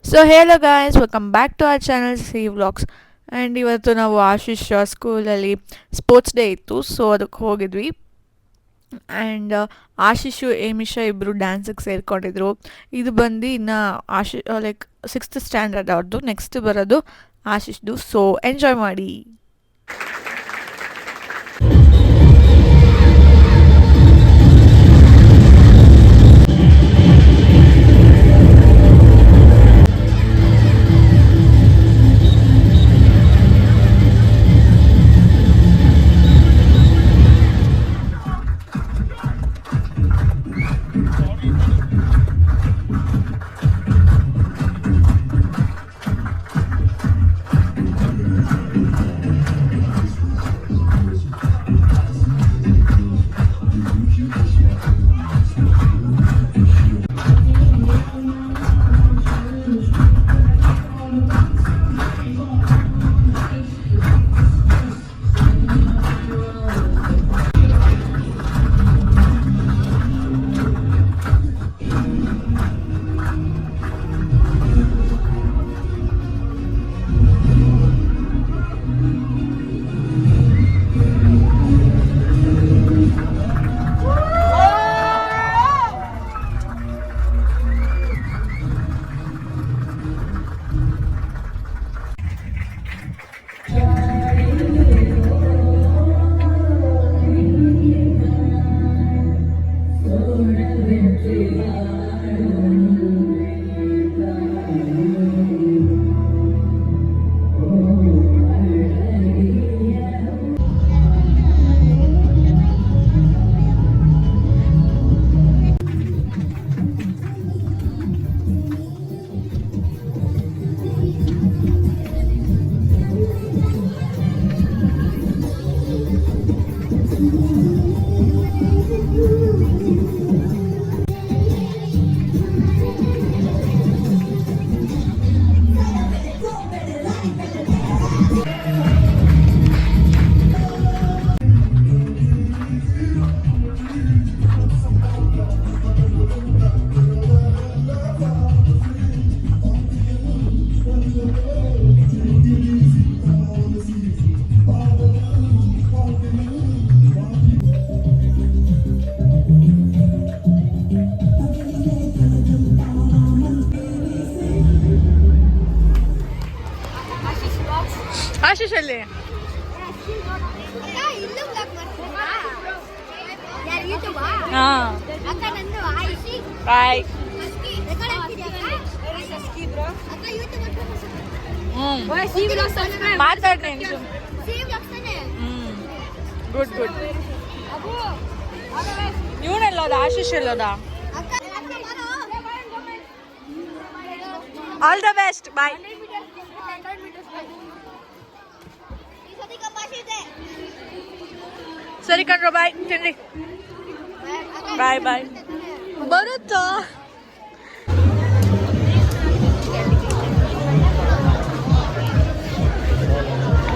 So hello guys, welcome back to our channel C vlogs. And ಇವತ್ತು ನಾವು ಆಶೀಶ್ ಸ್ಕೂಲಲ್ಲಿ sports day ಇತ್ತು, so ಅದಕ್ಕೆ ಹೋಗಿದ್ವಿ. ಆ್ಯಂಡ್ ಆಶೀಶು ಏಮಿಷಾ ಇಬ್ಬರು ಡ್ಯಾನ್ಸಿಗೆ ಸೇರಿಕೊಂಡಿದ್ರು. ಇದು ಬಂದು ಇನ್ನು ಲೈಕ್ 6th ಸ್ಟ್ಯಾಂಡರ್ಡ್ ಅವ್ರದ್ದು. ನೆಕ್ಸ್ಟ್ ಬರೋದು ಆಶೀಶ್ದು. ಸೊ ಎಂಜಾಯ್ ಮಾಡಿ. ಆಶೀಶಲ್ಲಿ ಬಾಯ್. ಮಾತಾಡ್ರಿ. Good good. ಇವನೆಲ್ಲೋದ? ಆಶೀಶ್ ಎಲ್ಲೋದ? All the best. ಬಾಯ್. ಸರಿ ಕಣ್ರೋ, ಬಾಯ್. ತಿನ್ರಿ. ಬಾಯ್ ಬಾಯ್. ಬರುತ್ತಾ?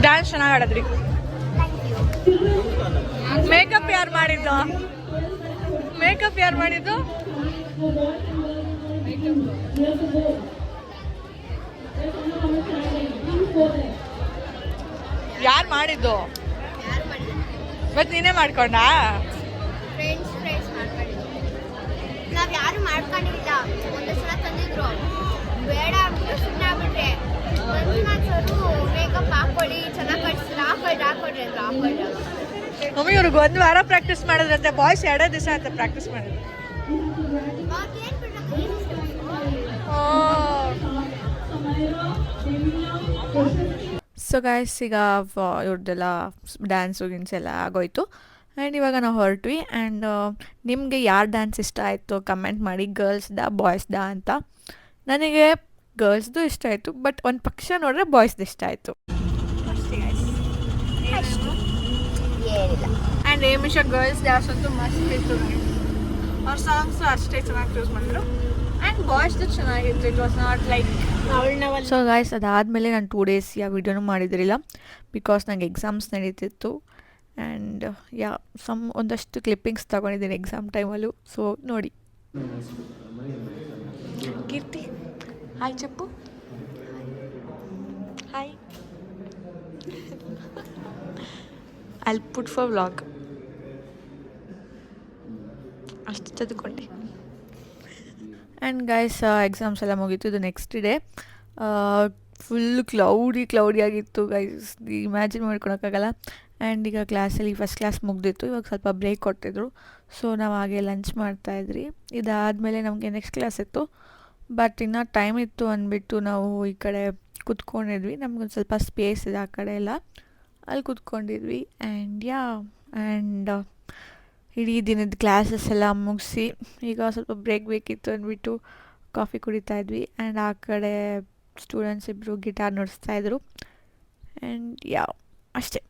ಡ್ಯಾನ್ಸ್ ಚೆನ್ನಾಗಿ ಆಡದ್ರಿ. ಮೇಕಪ್ ಯಾರು ಮಾಡಿದ್ದು? ಮೇಕಪ್ ಯಾರು ಮಾಡಿದ್ದು? ಯಾರು ಮಾಡಿದ್ದು? ಮತ್ತೆ ನೀನೇ ಮಾಡ್ಕೊಂಡಾ? ನಾವ್ ಯಾರು ಮಾಡ್ಕೊಂಡಿಲ್ಲ. ಒಂದೇ ಸಲ ತಂದಿದ್ರು, ಬೇಡ ಅಂದ್ಬಿಟ್ಟು ಸುಮ್ಮನೆ ಆಗ್ಬಿಟ್ರೆ. ಮಂಜುನಾಥ್ ಸರು ಮೇಕಪ್ ಹಾಕೊಳ್ಳಿ, ಚೆನ್ನಾಗಿ ಕಟ್ಸಿಲ್ಲ, ಹಾಕೊಳ್ರಿ ಅಂದ್ರು. ಮಮ್ಮಿ ಇವ್ರಿಗೆ 1 ವಾರ ಪ್ರಾಕ್ಟೀಸ್ ಮಾಡಿದ್ರಂತೆ. ಬಾಯ್ಸ್ 2 ದಿವಸ ಅಂತ ಪ್ರಾಕ್ಟೀಸ್ ಮಾಡಿದ್ರು. ಸೊ ಗಾಯ್ಸ್, ಈಗ ಇವ್ರದ್ದೆಲ್ಲ ಡ್ಯಾನ್ಸು ಗಿನ್ಸ್ ಎಲ್ಲ ಆಗೋಯ್ತು. ಆ್ಯಂಡ್ ಇವಾಗ ನಾವು ಹೊರಟ್ವಿ. ಆ್ಯಂಡ್ ನಿಮಗೆ ಯಾರು ಡ್ಯಾನ್ಸ್ ಇಷ್ಟ ಆಯಿತು ಕಮೆಂಟ್ ಮಾಡಿ, ಗರ್ಲ್ಸ್ದಾ ಬಾಯ್ಸ್ದಾ ಅಂತ. ನನಗೆ ಗರ್ಲ್ಸ್ದು ಇಷ್ಟ ಆಯಿತು, ಬಟ್ ಒಂದು ಪಕ್ಷ ನೋಡಿದ್ರೆ ಬಾಯ್ಸ್ದು ಇಷ್ಟ ಆಯಿತು. ಆ್ಯಂಡ್ ಏಮಿಷಾ ಗರ್ಲ್ಸ್ ಡ್ಯಾನ್ಸ್ ಅಂತೂ ಮಸ್ತ್ ಇತ್ತು. ಅವ್ರ ಸಾಂಗ್ಸು ಅಷ್ಟೇ ಚೆನ್ನಾಗಿ ಚೂಸ್ ಮಾಡಿದ್ರು. ಆ್ಯಂಡ್ ಬಾಯ್ಸ್ದು ಚೆನ್ನಾಗಿತ್ತು. It was not like so guys, ಅದಾದಮೇಲೆ ನಾನು 2 days ವೀಡಿಯೋನೂ ಮಾಡಿದಿರಿಲ್ಲ, ಬಿಕಾಸ್ ನನಗೆ ಎಕ್ಸಾಮ್ಸ್ ನಡೀತಿತ್ತು. ಆ್ಯಂಡ್ ಒಂದಷ್ಟು ಕ್ಲಿಪ್ಪಿಂಗ್ಸ್ ತೊಗೊಂಡಿದ್ದೀನಿ ಎಕ್ಸಾಮ್ ಟೈಮಲ್ಲೂ. ಸೊ ನೋಡಿ. ಕೀರ್ತಿ ಹಾಯ್ చెప్పు hi I'll put for vlog. ಅಷ್ಟು ಚದುಕೊಂಡೆ. ಆ್ಯಂಡ್ ಗೈಸ್ ಎಕ್ಸಾಮ್ಸ್ ಎಲ್ಲ ಮುಗೀತು. ಇದು ನೆಕ್ಸ್ಟ್ ಡೇ ಫುಲ್ ಕ್ಲೌಡಿ ಆಗಿತ್ತು ಗೈಸ್, ಇಮ್ಯಾಜಿನ್ ಮಾಡ್ಕೊಳಕ್ಕಾಗಲ್ಲ. ಆ್ಯಂಡ್ ಈಗ ಕ್ಲಾಸಲ್ಲಿ ಫಸ್ಟ್ ಕ್ಲಾಸ್ ಮುಗ್ದಿತ್ತು, ಇವಾಗ ಸ್ವಲ್ಪ ಬ್ರೇಕ್ ಕೊಟ್ಟಿದ್ರು. ಸೊ ನಾವು ಹಾಗೆ ಲಂಚ್ ಮಾಡ್ತಾಯಿದ್ರಿ. ಇದಾದಮೇಲೆ ನಮಗೆ ನೆಕ್ಸ್ಟ್ ಕ್ಲಾಸ್ ಇತ್ತು, ಬಟ್ ಇನ್ನೂ ಟೈಮ್ ಇತ್ತು ಅಂದ್ಬಿಟ್ಟು ನಾವು ಈ ಕಡೆ ಕೂತ್ಕೊಂಡಿದ್ವಿ. ನಮ್ಗೊಂದು ಸ್ವಲ್ಪ ಸ್ಪೇಸ್ ಇದೆ ಆ ಕಡೆ ಎಲ್ಲ, ಅಲ್ಲಿ ಕೂತ್ಕೊಂಡಿದ್ವಿ. ಆ್ಯಂಡ್ ಇಡೀ ದಿನದ ಕ್ಲಾಸಸ್ ಎಲ್ಲ ಮುಗಿಸಿ ಈಗ ಸ್ವಲ್ಪ ಬ್ರೇಕ್ ಬೇಕಿತ್ತು ಅಂದ್ಬಿಟ್ಟು ಕಾಫಿ ಕುಡಿತಾಯಿದ್ವಿ. ಆ್ಯಂಡ್ ಆ ಕಡೆ ಸ್ಟೂಡೆಂಟ್ಸ್ ಇಬ್ಬರು ಗಿಟಾರ್ ನುಡಿಸ್ತಾಯಿದ್ರು. ಆ್ಯಂಡ್ ಅಷ್ಟೇ.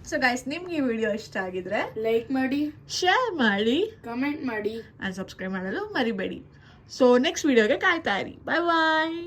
ಸೊ ಗೈಸ್, ನಿಮ್ಗೆ ಈ ವಿಡಿಯೋ ಇಷ್ಟ ಆಗಿದ್ರೆ ಲೈಕ್ ಮಾಡಿ, ಶೇರ್ ಮಾಡಿ, ಕಮೆಂಟ್ ಮಾಡಿ ಆ್ಯಂಡ್ ಸಬ್ಸ್ಕ್ರೈಬ್ ಮಾಡಲು ಮರಿಬೇಡಿ. ಸೊ ನೆಕ್ಸ್ಟ್ ವಿಡಿಯೋಗೆ ಕಾಯ್ತಾ ಇರಿ. ಬಾಯ್ ಬಾಯ್.